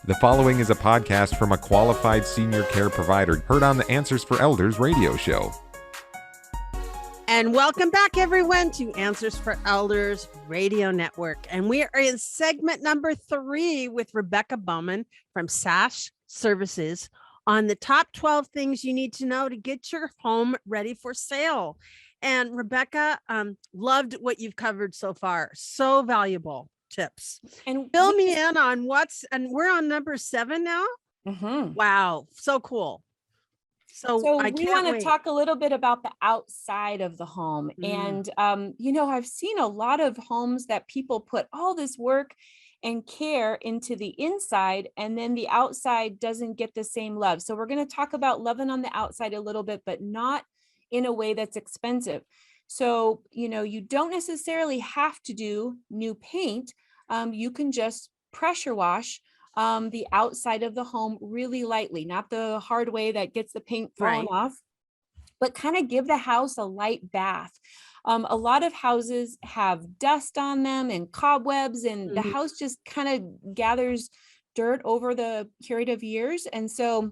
The following is a podcast from a qualified senior care provider heard on the Answers for Elders radio show. And welcome back, everyone, to Answers for Elders Radio Network. And we are in segment number 3 with Rececca Bomann from SASH Services on the top 12 things you need to know to get your home ready for sale. And Rececca, loved what you've covered so far. So valuable tips. And fill me in on and we're on number 7 now. Mm-hmm. Wow. So cool. So we want to talk a little bit about the outside of the home. And, I've seen a lot of homes that people put all this work and care into the inside, and then the outside doesn't get the same love. So we're going to talk about loving on the outside a little bit, but not in a way that's expensive. So, you don't necessarily have to do new paint. You can just pressure wash the outside of the home really lightly, not the hard way that gets the paint thrown off, but kind of give the house a light bath. A lot of houses have dust on them and cobwebs, and the house just kind of gathers dirt over the period of years. And so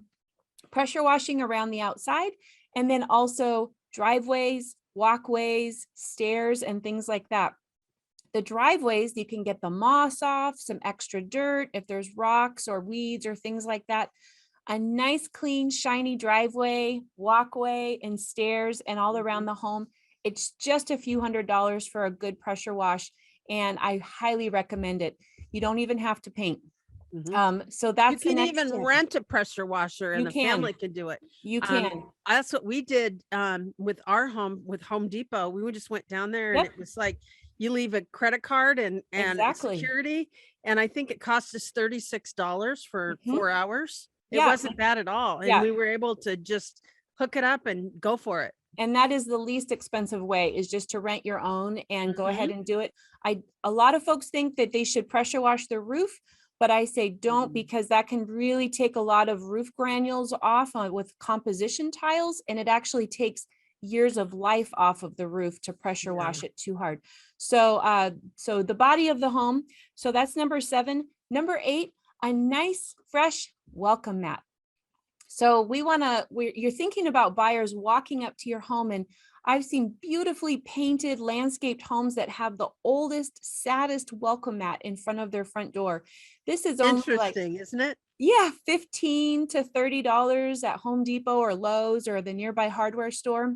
pressure washing around the outside, and then also driveways, walkways, stairs, and things like that. The driveways, you can get the moss off, some extra dirt, if there's rocks or weeds or things like that. A nice, clean, shiny driveway, walkway, and stairs, and all around the home. It's just a few $100s for a good pressure wash, and I highly recommend it. You don't even have to paint. So that's you can even rent a pressure washer, and the family can do it. You can. That's what we did with our home with Home Depot. We just went down there, and it was like you leave a credit card and security, and I think it cost us $36 for 4 hours. It wasn't bad at all, and we were able to just hook it up and go for it. And that is the least expensive way, is just to rent your own and go ahead and do it. A lot of folks think that they should pressure wash their roof, but I say don't, because that can really take a lot of roof granules off with composition tiles, and it actually takes years of life off of the roof to pressure wash it too hard. So so the body of the home. So that's number 7. Number 8, a nice fresh welcome mat. So you're thinking about buyers walking up to your home, and I've seen beautifully painted landscaped homes that have the oldest, saddest welcome mat in front of their front door. This is interesting, isn't it? Yeah, $15 to $30 at Home Depot or Lowe's or the nearby hardware store.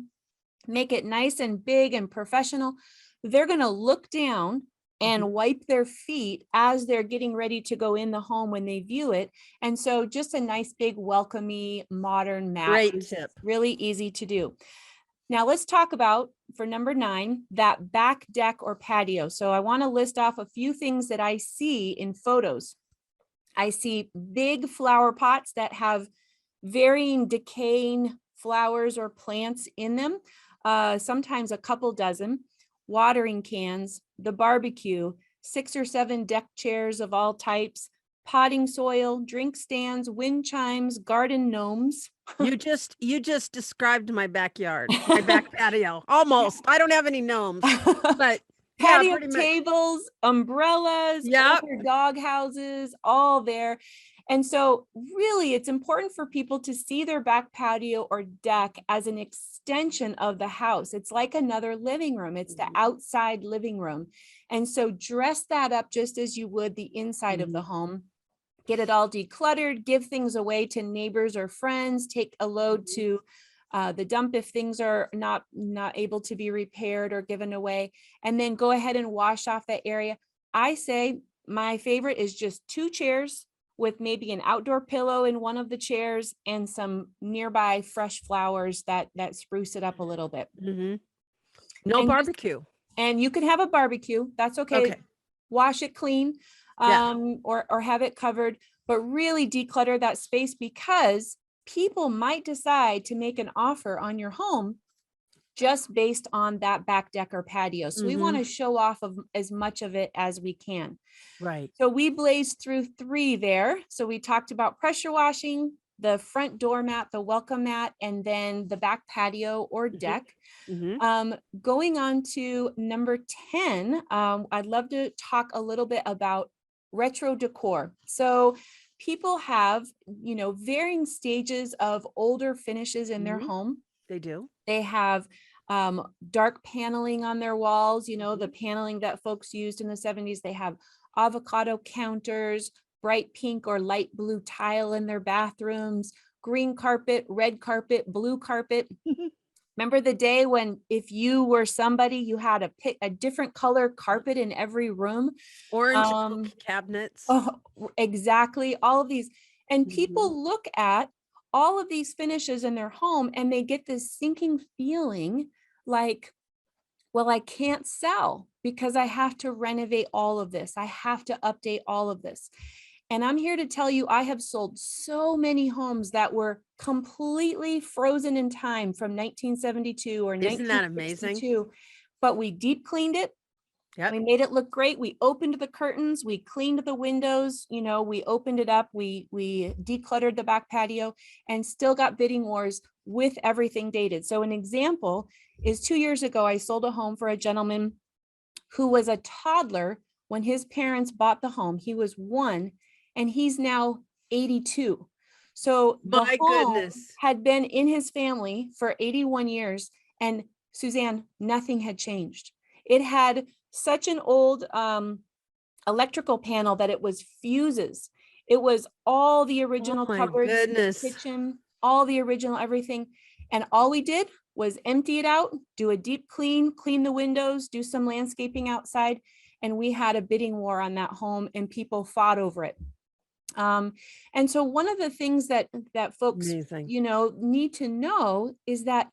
Make it nice and big and professional. They're going to look down and wipe their feet as they're getting ready to go in the home when they view it. And so just a nice big welcomey modern mat. Great tip. Really easy to do. Now let's talk about, for number 9, that back deck or patio. So I want to list off a few things that I see in photos. I see big flower pots that have varying decaying flowers or plants in them. Sometimes a couple dozen, watering cans, the barbecue, 6 or 7 deck chairs of all types, potting soil, drink stands, wind chimes, garden gnomes. You just described my backyard, my back patio. Almost. I don't have any gnomes, but patio tables, umbrellas, dog houses, all there. And so really, it's important for people to see their back patio or deck as an extension of the house. It's like another living room. It's the outside living room. And so dress that up just as you would the inside of the home. Get it all decluttered, give things away to neighbors or friends, take a load to the dump if things are not able to be repaired or given away, and then go ahead and wash off that area. I say my favorite is just 2 chairs with maybe an outdoor pillow in one of the chairs and some nearby fresh flowers that spruce it up a little bit. No barbecue. And you can have a barbecue. That's okay. Wash it clean, or have it covered, but really declutter that space, because people might decide to make an offer on your home just based on that back deck or patio. So we want to show off of as much of it as we can. Right. So we blazed through 3 there. So we talked about pressure washing, the front doormat, the welcome mat, and then the back patio or deck. Going on to number 10, I'd love to talk a little bit about retro decor. So people have, varying stages of older finishes in their Mhm. home. They do. They have dark paneling on their walls, the paneling that folks used in the 70s. They have avocado counters, bright pink or light blue tile in their bathrooms, green carpet, red carpet, blue carpet. Remember the day when if you were somebody, you had to pick a different color carpet in every room? Orange oak cabinets. Oh, exactly. All of these. And Mhm. people look at all of these finishes in their home and they get this sinking feeling like, well, I can't sell because I have to renovate all of this. I have to update all of this. And I'm here to tell you, I have sold so many homes that were completely frozen in time from 1972 or Isn't that amazing? 1962, but we deep cleaned it. Yep. We made it look great. We opened the curtains, we cleaned the windows, we opened it up, we decluttered the back patio and still got bidding wars with everything dated. So an example is 2 years ago, I sold a home for a gentleman who was a toddler when his parents bought the home. He was 1 and he's now 82. So the My home goodness. had been in his family for 81 years. And Suzanne, nothing had changed. It had such an old electrical panel that it was fuses. It was all the original Oh my cupboards in the goodness. kitchen, all the original everything. And all we did was empty it out, do a deep clean the windows, do some landscaping outside. And we had a bidding war on that home and people fought over it. And so one of the things that folks, Amazing. need to know is that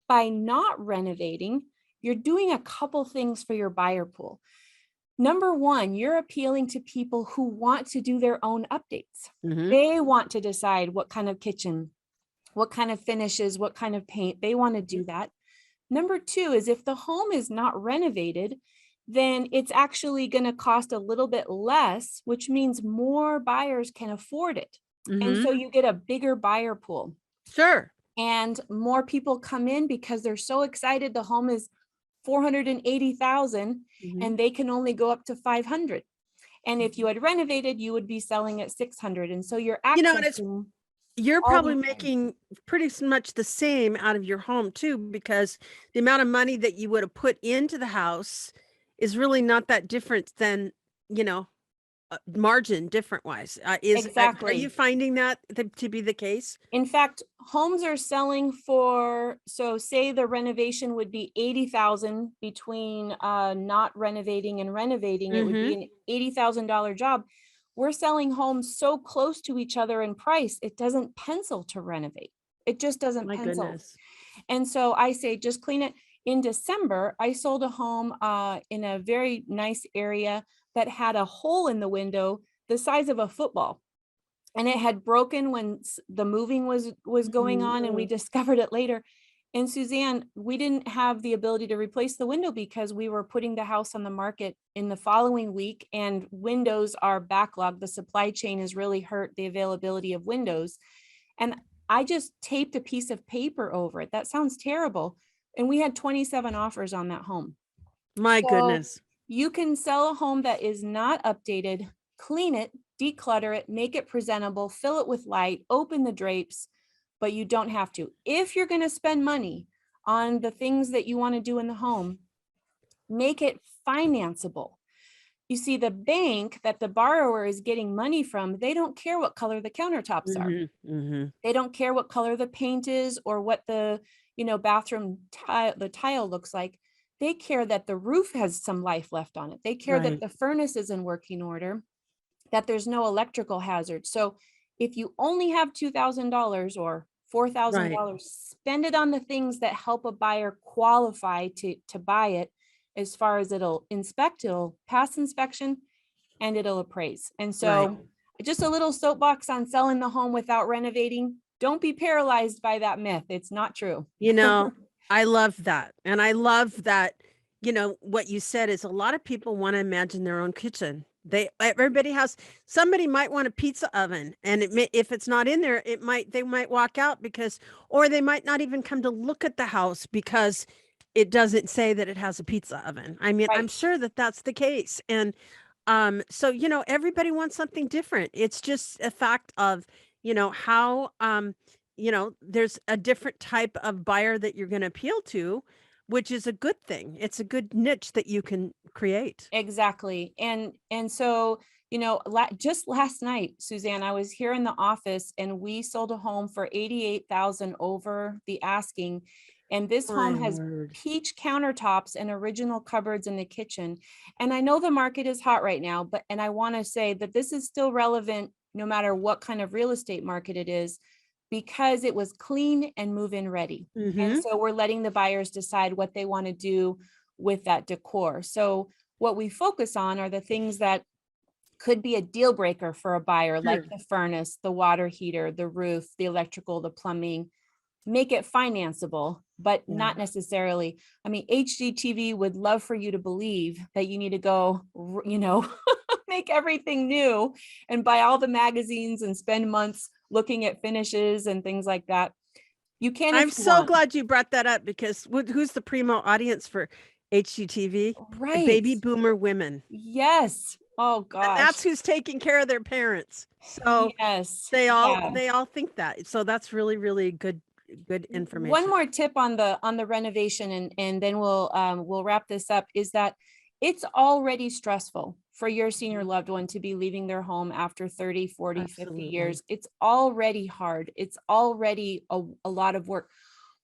by not renovating, you're doing a couple things for your buyer pool. Number one, you're appealing to people who want to do their own updates. Mhm. They want to decide what kind of kitchen, what kind of finishes, what kind of paint. They want to do that. Number two is if the home is not renovated, then it's actually going to cost a little bit less, which means more buyers can afford it. And so Mhm. you get a bigger buyer pool Sure. and more people come in because they're so excited. The home is 480,000 Mhm. and they can only go up to 500. And if you had renovated, you would be selling at 600. And so you're And it's accessing you're all probably these things. making pretty much the same out of your home too, because the amount of money that you would have put into the house is really not that different than, margin different wise. Are you Exactly. finding that to be the case? In fact, homes are selling for, so say the renovation would be 80,000 between not renovating and renovating, it would be an $80,000 job. We're selling homes so close to each other in price, it doesn't pencil to renovate. It just doesn't My pencil. goodness. And so I say, just clean it. In December, I sold a home in a very nice area that had a hole in the window the size of a football. And it had broken when the moving was going on, and we discovered it later. And Suzanne, we didn't have the ability to replace the window because we were putting the house on the market in the following week, and windows are backlogged. The supply chain has really hurt the availability of windows. And I just taped a piece of paper over it. That sounds terrible. And we had 27 offers on that home. My So goodness. you can sell a home that is not updated, clean it, declutter it, make it presentable, fill it with light, open the drapes, but you don't have to. If you're going to spend money on the things that you want to do in the home, make it financeable. You see, the bank that the borrower is getting money from, they don't care what color the countertops are. They don't care what color the paint is or what the, bathroom tile, the tile looks like. They care that the roof has some life left on it. They care that Right. the furnace is in working order, that there's no electrical hazard. So if you only have $2,000 or $4,000, spend it on the things that help a buyer qualify to buy it. As far as it'll pass inspection and it'll appraise. And so just a little soapbox on selling the home without renovating. Don't be paralyzed by that myth. It's not true. I love that. And I love that, what you said is a lot of people want to imagine their own kitchen. Somebody might want a pizza oven, and if it's not in there, they might walk out or they might not even come to look at the house because it doesn't say that it has a pizza oven. I mean, I'm Right. sure that that's the case. And So, everybody wants something different. It's just a fact of, how, there's a different type of buyer that you're going to appeal to, which is a good thing. It's a good niche that you can create. Exactly. And so, just last night, Suzanne, I was here in the office and we sold a home for 88,000 over the asking. And this home has peach countertops and original cupboards in the kitchen. And I know the market is hot right now, and I want to say that this is still relevant no matter what kind of real estate market it is, because it was clean and move-in ready. And so we're letting the buyers decide what they want to do with that decor. So what we focus on are the things that could be a deal breaker for a buyer, like the furnace, the water heater, the roof, the electrical, the plumbing. Make it financeable, but not necessarily. I mean, HGTV would love for you to believe that you need to go, make everything new and buy all the magazines and spend months looking at finishes and things like that. You can. I'm so glad you brought that up, because who's the primo audience for HGTV? Right. Baby boomer women. Yes. Oh gosh. And that's who's taking care of their parents. So yes, they all think that. So that's really, really good information. One more tip on the renovation, and then we'll wrap this up, is that it's already stressful for your senior loved one to be leaving their home after 30, 40, Absolutely. 50 years. It's already hard. It's already a lot of work.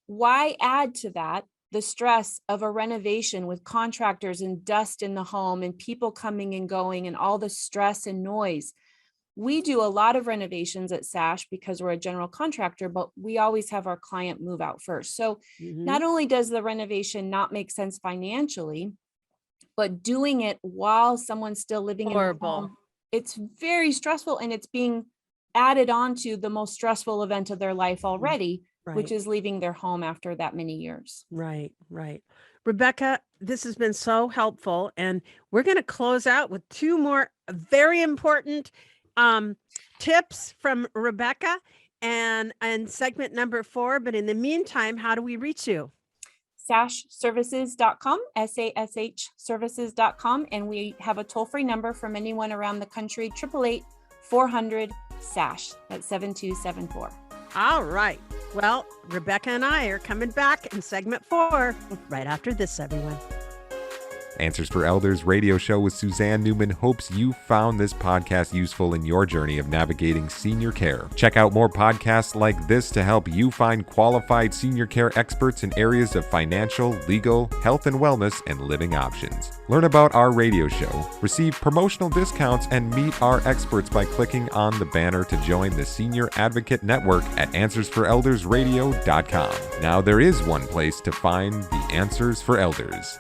Why add to that the stress of a renovation with contractors and dust in the home and people coming and going and all the stress and noise? We do a lot of renovations at SASH because we're a general contractor, but we always have our client move out first. So not only does the renovation not make sense financially, but doing it while someone's still living in the home, it's very stressful, and it's being added on to the most stressful event of their life already, which is leaving their home after that many years. Right. Rececca, this has been so helpful, and we're going to close out with two more very important tips from Rececca and segment number 4. But in the meantime, how do we reach you? SASHservices.com, SASH services.com. And we have a toll-free number from anyone around the country, 888-400-SASH. That's 7274. All right. Well, Rececca and I are coming back in segment 4 right after this, everyone. Answers for Elders radio show with Suzanne Newman hopes you found this podcast useful in your journey of navigating senior care. Check out more podcasts like this to help you find qualified senior care experts in areas of financial, legal, health and wellness, and living options. Learn about our radio show, receive promotional discounts, and meet our experts by clicking on the banner to join the Senior Advocate Network at AnswersForEldersRadio.com. Now there is one place to find the Answers for Elders.